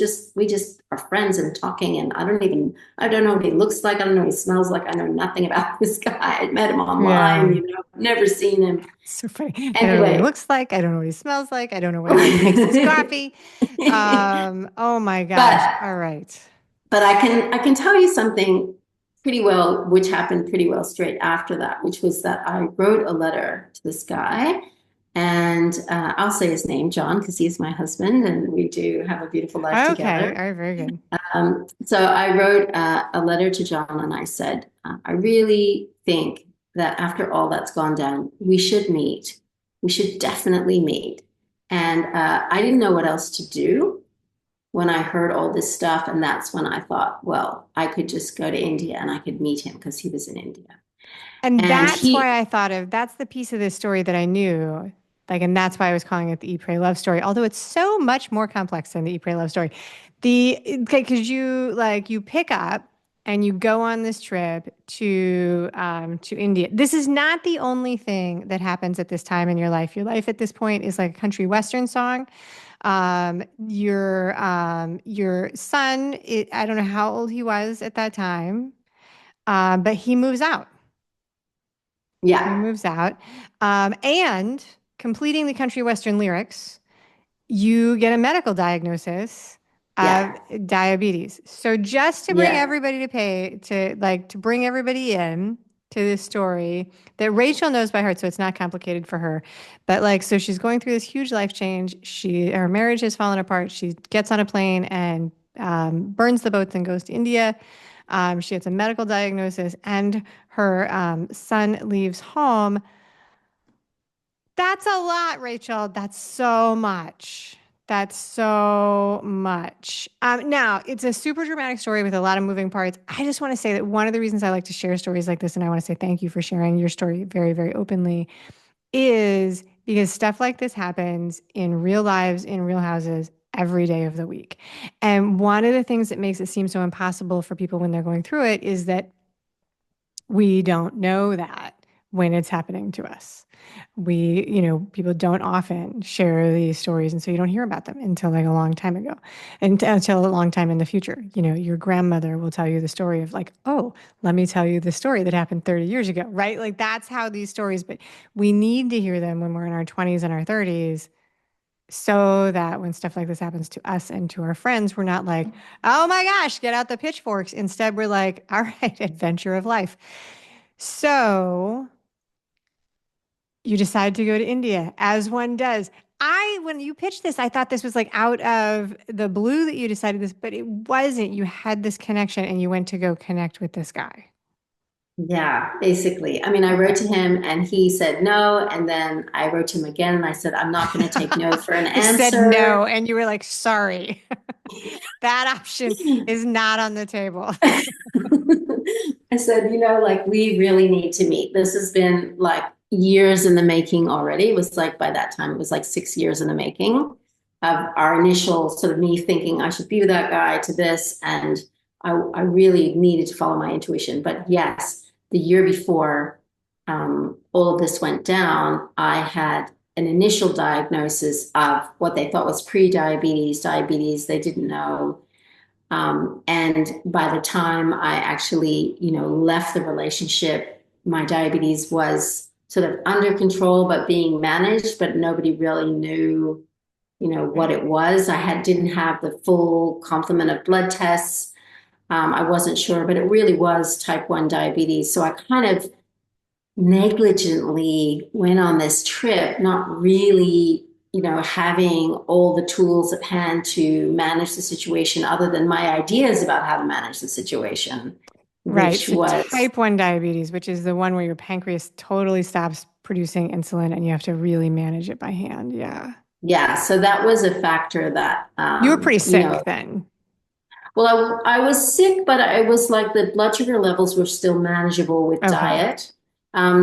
just are friends and talking. And I don't know what he looks like. I don't know what he smells like. I know nothing about this guy. I met him online, Yeah. never seen him." So funny. I don't know what he Anyway. looks like. I don't know what he smells like. I don't know how he makes his coffee. Oh my gosh. but All right. but I can tell you something pretty well, which happened pretty well straight after that, which was that I wrote a letter to this guy, and I'll say his name, John, because he's my husband, and we do have a beautiful life Okay. together. All right. Very good. So I wrote a letter to John, and I said, "I really think that after all that's gone down, we should meet. We should definitely meet." And I didn't know what else to do when I heard all this stuff. And that's when I thought, well, I could just go to India and I could meet him because he was in India. And And that's he, why I thought of that's the piece of this story that I knew. Like, and that's why I was calling it the Eat, Pray, Love story, although it's so much more complex than the Eat, Pray, Love story. Okay, because you pick up and you go on this trip to India. This is not the only thing that happens at this time in your life. Your life at this point is like a country western song. Your son, I don't know how old he was at that time, but he moves out. He yeah, moves out. And completing the country western lyrics, you get a medical diagnosis of yeah, diabetes. So just to bring yeah. everybody to bring everybody in to this story that Rachel knows by heart, so it's not complicated for her. But like, she's going through this huge life change. Her marriage has fallen apart. She gets on a plane and burns the boats and goes to India. She gets a medical diagnosis, and her son leaves home. That's a lot, Rachel. That's so much. That's so much. Now, it's a super dramatic story with a lot of moving parts. I just want to say that one of the reasons I like to share stories like this, and I want to say thank you for sharing your story very, very openly, is because stuff like this happens in real lives, in real houses, every day of the week. And one of the things that makes it seem so impossible for people when they're going through it is that we don't know that when it's happening to us. People don't often share these stories, and so you don't hear about them until like a long time ago, and until a long time in the future. Your grandmother will tell you the story of like, oh, let me tell you the story that happened 30 years ago, right? Like that's how these stories, but we need to hear them when we're in our 20s and our 30s so that when stuff like this happens to us and to our friends, we're not like, oh my gosh, get out the pitchforks. Instead, we're like, all right, adventure of life. So you decide to go to India, as one does. When you pitched this, I thought this was like out of the blue that you decided this, but it wasn't. You had this connection and you went to go connect with this guy. Yeah, basically. I mean, I wrote to him and he said no. And then I wrote to him again and I said, I'm not going to take no for an He said no, answer. and you were like, sorry, that option is not on the table. I said, like we really need to meet. This has been like years in the making already. It was like by that time, it was like 6 years in the making of our initial sort of me thinking I should be with that guy to this. And I really needed to follow my intuition. But yes, the year before all of this went down, I had an initial diagnosis of what they thought was pre-diabetes, diabetes. They didn't know. And by the time I actually, left the relationship, my diabetes was sort of under control, but being managed, but nobody really knew, what Right. it was. Didn't have the full complement of blood tests. I wasn't sure, but it really was type 1 diabetes. So I kind of negligently went on this trip, not really, having all the tools at hand to manage the situation other than my ideas about how to manage the situation, Right. which So was, type 1 diabetes, which is the one where your pancreas totally stops producing insulin and you have to really manage it by hand. Yeah. yeah, so that was a factor that, You were pretty sick then. well, I was sick, but I was like the blood sugar levels were still manageable with Okay. diet.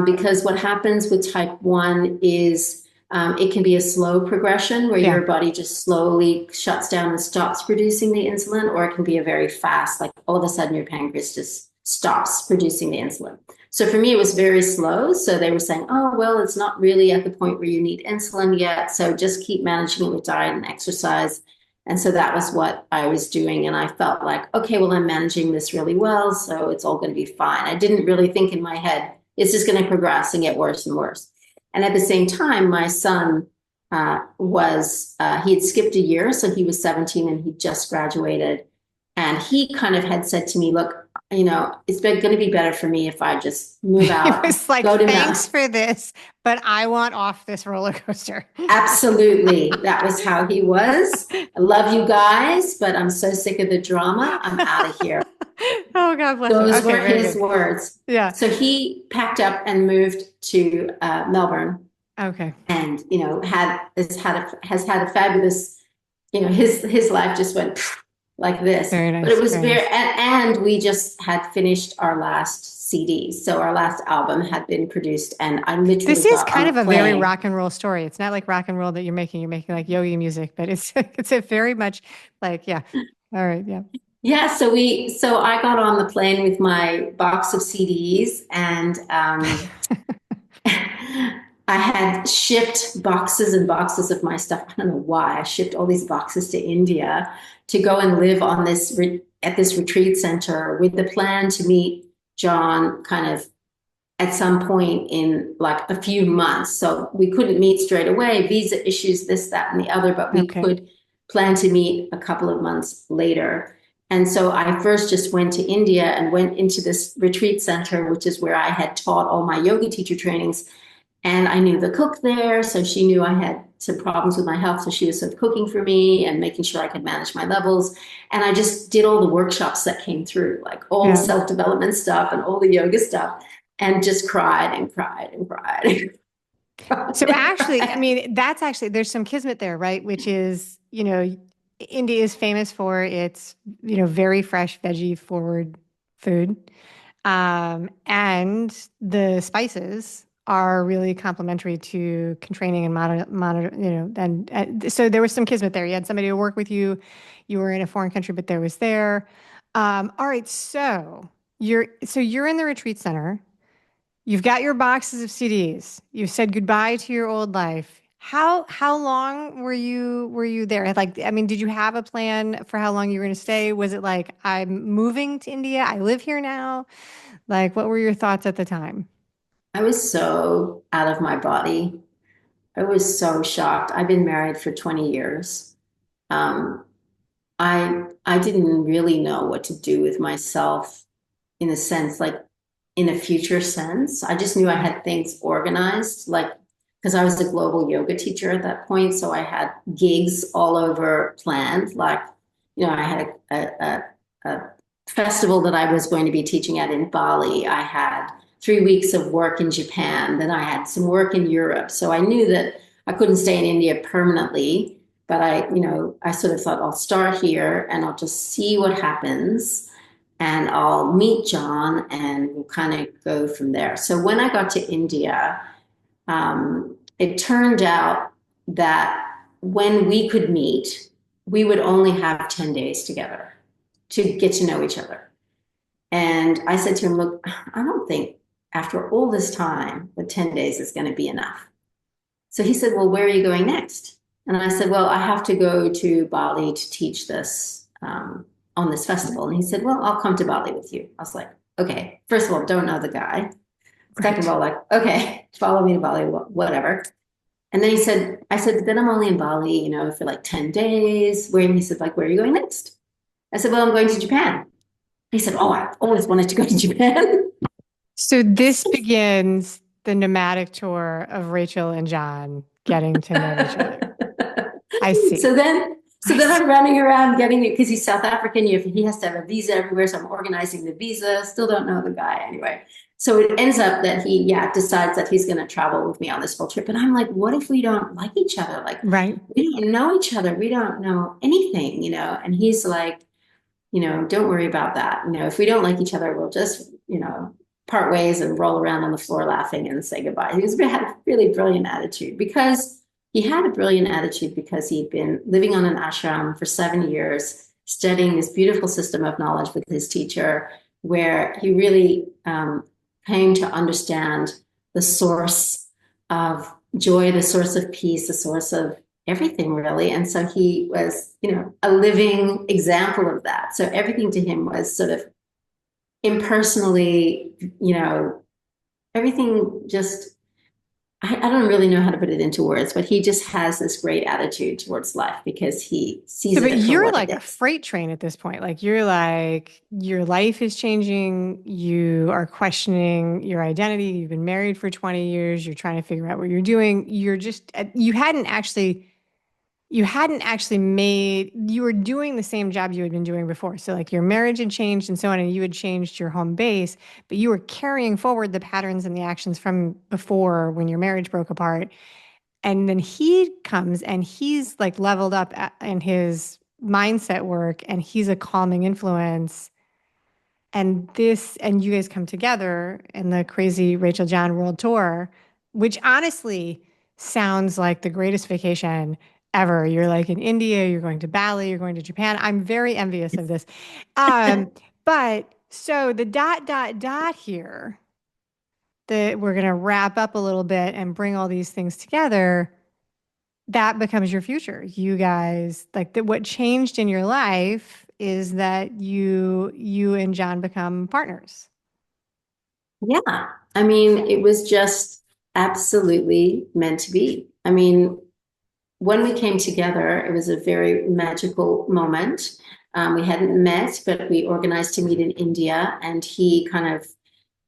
Because what happens with type 1 is it can be a slow progression where Yeah. your body just slowly shuts down and stops producing the insulin, or it can be a very fast, like all of a sudden your pancreas just stops producing the insulin. So for me, it was very slow. So they were saying, oh, well, it's not really at the point where you need insulin yet. So just keep managing it with diet and exercise. And so that was what I was doing. And I felt like, okay, well, I'm managing this really well. So it's all going to be fine. I didn't really think in my head, it's just going to progress and get worse and worse. And at the same time, my son he had skipped a year. So he was 17 and he just graduated. And he kind of had said to me, look, it's going to be better for me if I just move It out, was like, go to thanks Mel. for this, but I want off this roller coaster. Absolutely. That was how he was. I love you guys, but I'm so sick of the drama. I'm out of here. Oh, God bless him. Those Okay, were very his good. words. Yeah. So he packed up and moved to Melbourne, Okay. and has had a fabulous, his life just went like this. Very But it nice. was Very very, nice. and we just had finished our last CD, so our last album had been produced, and I literally This is got on kind the of a very plane. rock and roll story. It's not like rock and roll that you're making. You're making like yogi music, but it's it's a very much like, yeah. All right. Yeah. Yeah, so I got on the plane with my box of CDs, and I had shipped boxes and boxes of my stuff. I don't know why I shipped all these boxes to India to go and live on at this retreat center with the plan to meet John kind of at some point in like a few months. So we couldn't meet straight away, visa issues, this, that, and the other, but we Okay. could plan to meet a couple of months later. And so I first just went to India and went into this retreat center, which is where I had taught all my yoga teacher trainings. And I knew the cook there, so she knew I had some problems with my health. So she was sort of cooking for me and making sure I could manage my levels. And I just did all the workshops that came through, like all the Yeah. self-development stuff and all the yoga stuff, and just cried and cried and cried and cried So and actually, I cried. mean, that's actually, there's some kismet there, right? Which is, India is famous for its, very fresh veggie forward food. And the spices are really complementary to training and and so there was some kismet there. You had somebody to work with you. You were in a foreign country, but there was there. All right, so you're in the retreat center. You've got your boxes of CDs. You've said goodbye to your old life. How long were you there? Like, I mean, did you have a plan for how long you were going to stay? Was it like, I'm moving to India, I live here now? Like, what were your thoughts at the time? I was so out of my body. I was so shocked. I've been married for 20 years. Um, I didn't really know what to do with myself in a sense, like in a future sense. I just knew I had things organized, like because I was a global yoga teacher at that point, so I had gigs all over planned. Like, I had a festival that I was going to be teaching at in Bali. I had 3 weeks of work in Japan. Then I had some work in Europe. So I knew that I couldn't stay in India permanently. But I sort of thought I'll start here and I'll just see what happens and I'll meet John and we'll kind of go from there. So when I got to India, it turned out that when we could meet, we would only have 10 days together to get to know each other. And I said to him, look, I don't think after all this time, the 10 days is going to be enough. So he said, well, where are you going next? And I said, well, I have to go to Bali to teach this on this festival. And he said, well, I'll come to Bali with you. I was like, okay, first of all, don't know the guy. Second of Right. all, like, okay, follow me to Bali, whatever. And then I said, then I'm only in Bali, for like 10 days. He said, like, where are you going next? I said, well, I'm going to Japan. He said, oh, I always wanted to go to Japan. So this begins the nomadic tour of Rachel and John getting to know each other. I so see. then, so I then see. I'm running around getting it because he's South African. He has to have a visa everywhere. So I'm organizing the visa. Still don't know the guy anyway. So it ends up that he, decides that he's going to travel with me on this whole trip. And I'm like, what if we don't like each other? Like, Right. we don't know each other. We don't know anything. And he's like, don't worry about that. If we don't like each other, we'll just, part ways and roll around on the floor laughing and say goodbye. Had a really brilliant attitude because he had a brilliant attitude because he'd been living on an ashram for 7 years, studying this beautiful system of knowledge with his teacher, where he really came to understand the source of joy, the source of peace, the source of everything really. And so he was, a living example of that. So everything to him was sort of impersonally, everything just, I don't really know how to put it into words, but he just has this great attitude towards life because he So, sees but it for you're what it like a is. freight train at this point. Like, you're like, your life is changing. You are questioning your identity. You've been married for 20 years. You're trying to figure out what you're doing. You hadn't actually you were doing the same job you had been doing before. So, like, your marriage had changed and so on, and you had changed your home base, but you were carrying forward the patterns and the actions from before when your marriage broke apart. And then he comes and he's like leveled up in his mindset work, and he's a calming influence. And you guys come together in the crazy Rachel John World Tour, which honestly sounds like the greatest vacation ever. You're like in India, you're going to Bali, you're going to Japan. I'm very envious of this. Um, but so the dot, dot, dot here, that we're going to wrap up a little bit and bring all these things together, that becomes your future. You guys, like, what changed in your life is that you and John become partners. Yeah. I mean, it was just absolutely meant to be. I mean, when we came together, it was a very magical moment. We hadn't met, but we organized to meet in India, and he kind of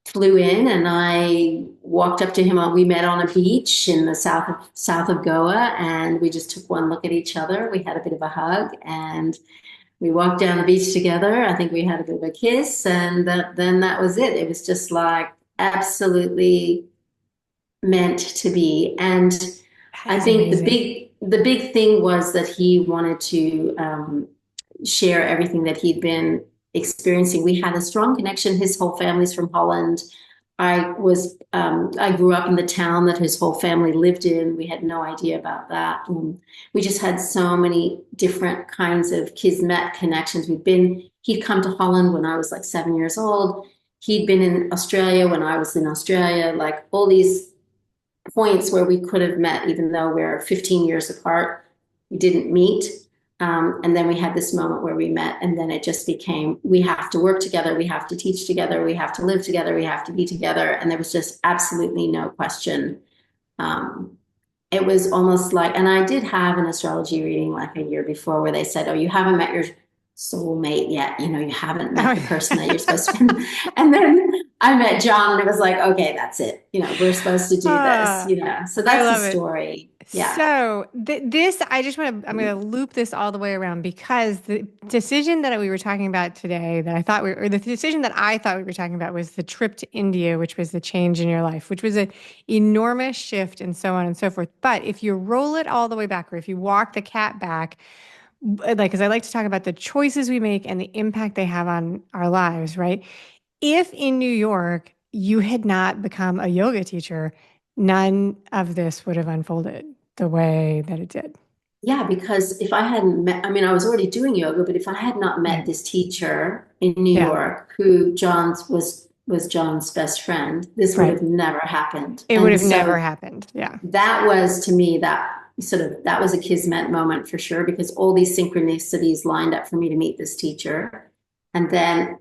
flew in and I walked up to him. We met on a beach in the south of Goa, and we just took one look at each other. We had a bit of a hug, and we walked down the beach together. I think we had a bit of a kiss, and then that was it. It was just like absolutely meant to be. And That I is think amazing. the big thing was that he wanted to share everything that he'd been experiencing. We had a strong connection. His whole family's from Holland. I grew up in the town that his whole family lived in. We had no idea about that. We just had so many different kinds of kismet connections. He'd come to Holland when I was like 7 years old. He'd been in Australia when I was in Australia, like all these points where we could have met, even though we're 15 years apart. We didn't meet. And then we had this moment where we met, and then it just became we have to work together, we have to teach together, we have to live together, we have to be together. And there was just absolutely no question. Um, it was almost like, and I did have an astrology reading like a year before where they said, oh, you haven't met your soulmate yet. You haven't met the person that you're supposed to. And then I met John and it was like, okay, that's it. We're supposed to do this, Ah, So I that's the love it. story. Yeah. So this, I'm going to loop this all the way around because the decision that we were talking about today that or the decision that I thought we were talking about was the trip to India, which was the change in your life, which was an enormous shift and so on and so forth. But if you roll it all the way back, or if you walk the cat back, like, because I like to talk about the choices we make and the impact they have on our lives, right? If in New York you had not become a yoga teacher, none of this would have unfolded the way that it did. Yeah, because if I hadn't met, I mean, I was already doing yoga, but if I had not met Right. this teacher in New Yeah. York, who John's was John's best friend, this would Right. have never happened. It would And have never so happened. Yeah. that was to me that was a kismet moment for sure, because all these synchronicities lined up for me to meet this teacher. And then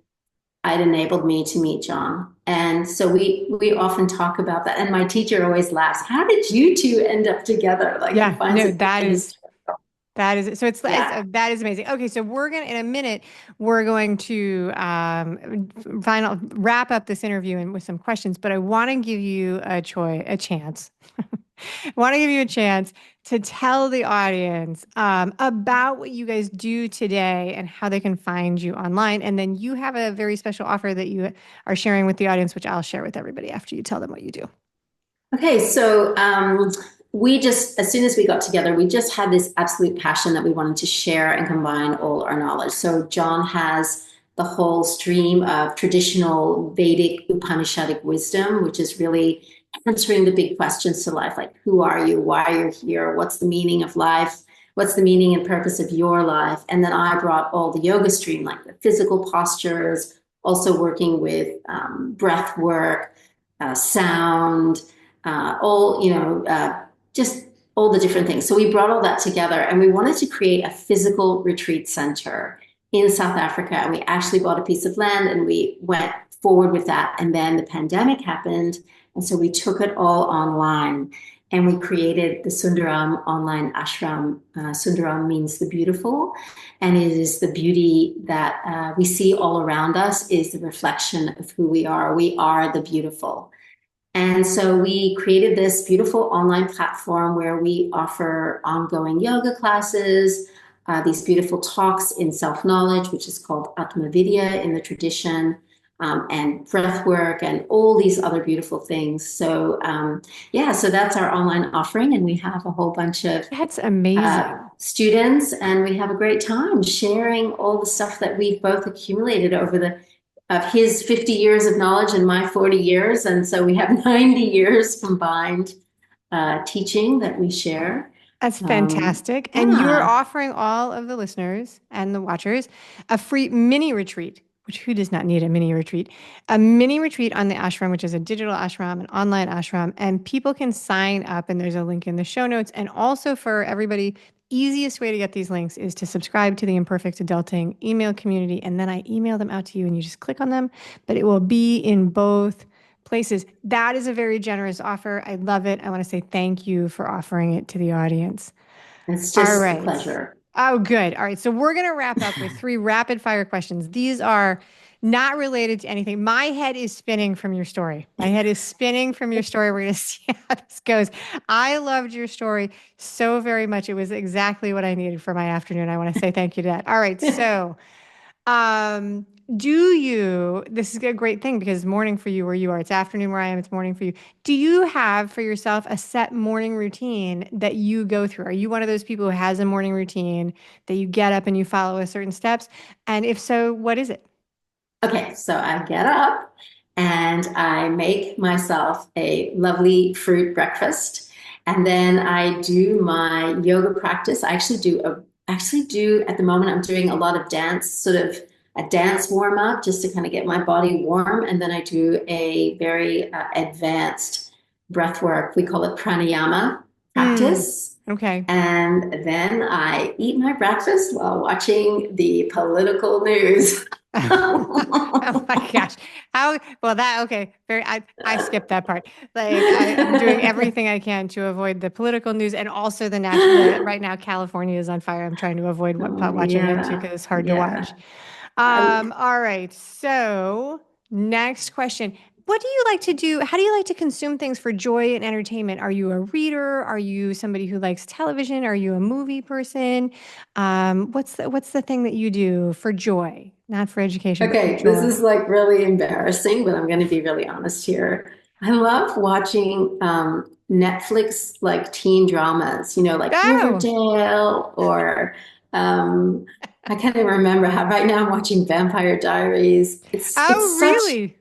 it enabled me to meet John. And so we often talk about that. And my teacher always laughs, how did you two end up together? Like he Yeah. finds No, it hysterical. that is so Yeah. that is amazing. Okay, so we're gonna in a minute we're going to final wrap up this interview and with some questions, but I want to give you a chance. I want to give you a chance to tell the audience about what you guys do today and how they can find you online. And then you have a very special offer that you are sharing with the audience, which I'll share with everybody after you tell them what you do. Okay, so we just, as soon as we got together, we just had this absolute passion that we wanted to share and combine all our knowledge. So John has the whole stream of traditional Vedic Upanishadic wisdom, which is really answering the big questions to life, like who are you, why you're here, what's the meaning of life, what's the meaning and purpose of your life. And then I brought all the yoga stream, like the physical postures, also working with breath work, sound, just all the different things. So we brought all that together and we wanted to create a physical retreat center in South Africa. And we actually bought a piece of land and we went forward with that. And then the pandemic happened. And so we took it all online and we created the Sundaram online ashram. Sundaram means the beautiful. And it is the beauty that we see all around us is the reflection of who we are. We are the beautiful. And so we created this beautiful online platform where we offer ongoing yoga classes, these beautiful talks in self-knowledge, which is called Atmavidya in the tradition, and breath work and all these other beautiful things. So yeah, so that's our online offering. And we have a whole bunch of That's amazing. students, and we have a great time sharing all the stuff that we've both accumulated over the of his 50 years of knowledge and my 40 years. And so we have 90 years combined teaching that we share. That's fantastic. And you're Yeah, offering all of the listeners and the watchers a free mini retreat, which who does not need a mini retreat? A mini retreat on the ashram, which is a digital ashram, an online ashram, and people can sign up. And there's a link in the show notes. And also for everybody, easiest way to get these links is to subscribe to the Imperfect Adulting email community. And then I email them out to you and you just click on them, but it will be in both places. That is a very generous offer. I love it. I want to say thank you for offering it to the audience. it's All just a right. pleasure. Oh, good. All right. So we're going to wrap up with three rapid fire questions. These are Not related to anything. My head is spinning from your story. My head is spinning from your story. We're going to see how this goes. I loved your story so very much. It was exactly what I needed for my afternoon. I want to say thank you to that. All right. So, um, this is a great thing because it's morning for you where you are. It's afternoon where I am. It's morning for you. Do you have for yourself a set morning routine that you go through? Are you one of those people who has a morning routine that you get up and you follow a certain steps? And if so, what is it? Okay, so I get up and I make myself a lovely fruit breakfast. And then I do my yoga practice. I actually do at the moment I'm doing a lot of dance, sort of a dance warm up just to kind of get my body warm. And then I do a very advanced breath work. We call it pranayama Mm, practice. okay. And then I eat my breakfast while watching the political news. Oh my gosh. How well that okay. Very I skipped that part. Like I'm doing everything I can to avoid the political news and also the right now California is on fire. I'm trying to avoid Oh, watching that too yeah. because it's hard to watch. Yeah. Um, All right. So next question. What do you like to do? How do you like to consume things for joy and entertainment? Are you a reader? Are you somebody who likes television? Are you a movie person? What's the thing that you do for joy? Not for education, but for okay, this is joy. like really embarrassing, but I'm going to be really honest here. I love watching Netflix like teen dramas, like Oh, Riverdale or um, I can't even remember how right now I'm watching Vampire Diaries. It's oh, it's such really?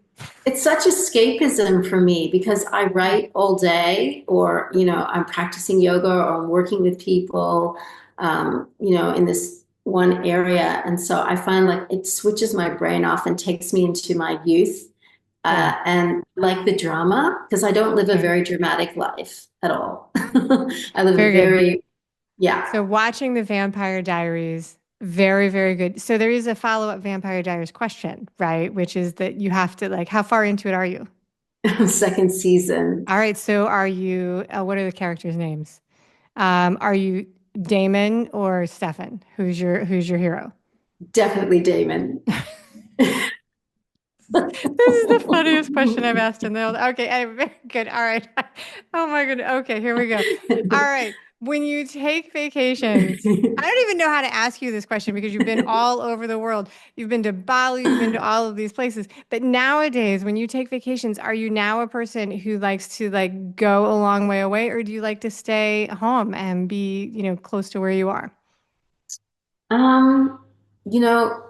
It's such escapism for me because I write all day, or, I'm practicing yoga or I'm working with people, in this one area. And so I find like it switches my brain off and takes me into my youth. Good. And like the drama, because I don't live a Okay. very dramatic life at all. I live a Very good. very, yeah. So watching the Vampire Diaries, very, very good. So there is a follow-up Vampire Diaries question, right? Which is that you have to like, how far into it are you? Second season, All right. So are you, what are the characters' names? Are you Damon or Stefan? Who's your hero? definitely Damon. This is the funniest question I've asked in the whole. Okay, very good. All right. Oh my goodness. Okay, here we go. All right. When you take vacations, I don't even know how to ask you this question because you've been all over the world. You've been to Bali, you've been to all of these places. But nowadays, when you take vacations, are you now a person who likes to like go a long way away, or do you like to stay home and be, close to where you are? Um, you know,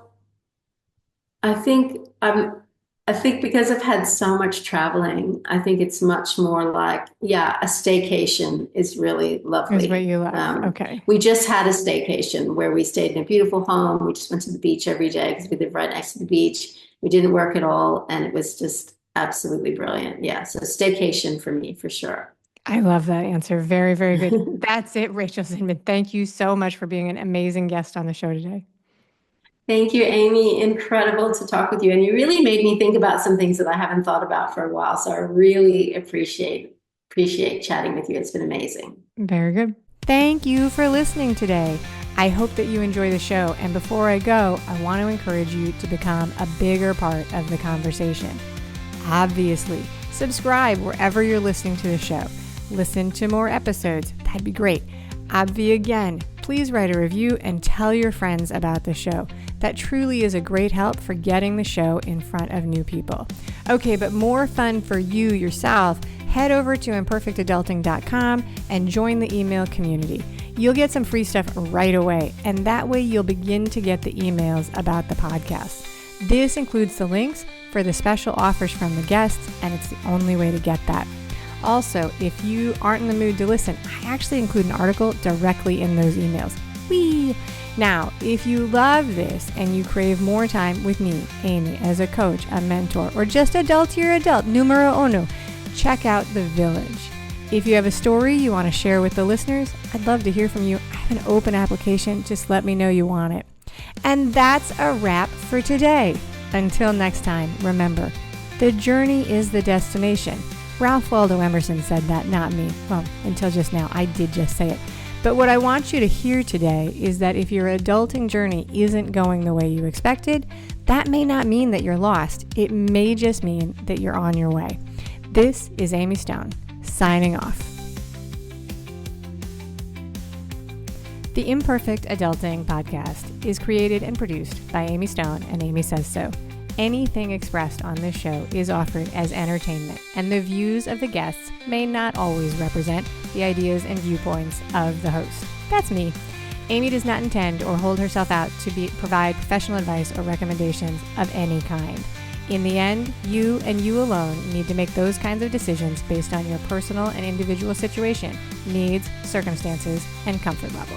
I think I think because I've had so much traveling, I think it's much more like, yeah, a staycation is really Is what lovely. you love. Okay. We just had a staycation where we stayed in a beautiful home. We just went to the beach every day because we live right next to the beach. We didn't work at all, and it was just absolutely brilliant. Yeah, so staycation for me for sure. I love that answer. Very, very good. That's it, Rachel Zinman. Thank you so much for being an amazing guest on the show today. Thank you, Amy. Incredible to talk with you. And you really made me think about some things that I haven't thought about for a while. So I really appreciate chatting with you. It's been amazing. Very good. Thank you for listening today. I hope that you enjoy the show. And before I go, I want to encourage you to become a bigger part of the conversation. Obviously, subscribe wherever you're listening to the show. Listen to more episodes. That'd be great. Again, please write a review and tell your friends about the show. That truly is a great help for getting the show in front of new people. Okay, but more fun for you yourself, head over to imperfectadulting.com and join the email community. You'll get some free stuff right away, and that way you'll begin to get the emails about the podcast. This includes the links for the special offers from the guests, and it's the only way to get that. Also, if you aren't in the mood to listen, I actually include an article directly in those emails. Whee! Now, if you love this and you crave more time with me, Amy, as a coach, a mentor, or just adultier adult, numero uno, check out The Village. If you have a story you want to share with the listeners, I'd love to hear from you. I have an open application. Just let me know you want it. And that's a wrap for today. Until next time, remember, the journey is the destination. Ralph Waldo Emerson said that, not me. Well, until just now, I did just say it. But what I want you to hear today is that if your adulting journey isn't going the way you expected, That may not mean that you're lost. It may just mean that you're on your way. This is Amy Stone, signing off. The Imperfect Adulting podcast is created and produced by Amy Stone and Amy Says So. Anything expressed on this show is offered as entertainment, and the views of the guests may not always represent the ideas and viewpoints of the host. That's me. Amy does not intend or hold herself out to provide professional advice or recommendations of any kind. In the end, you and you alone need to make those kinds of decisions based on your personal and individual situation, needs, circumstances, and comfort level.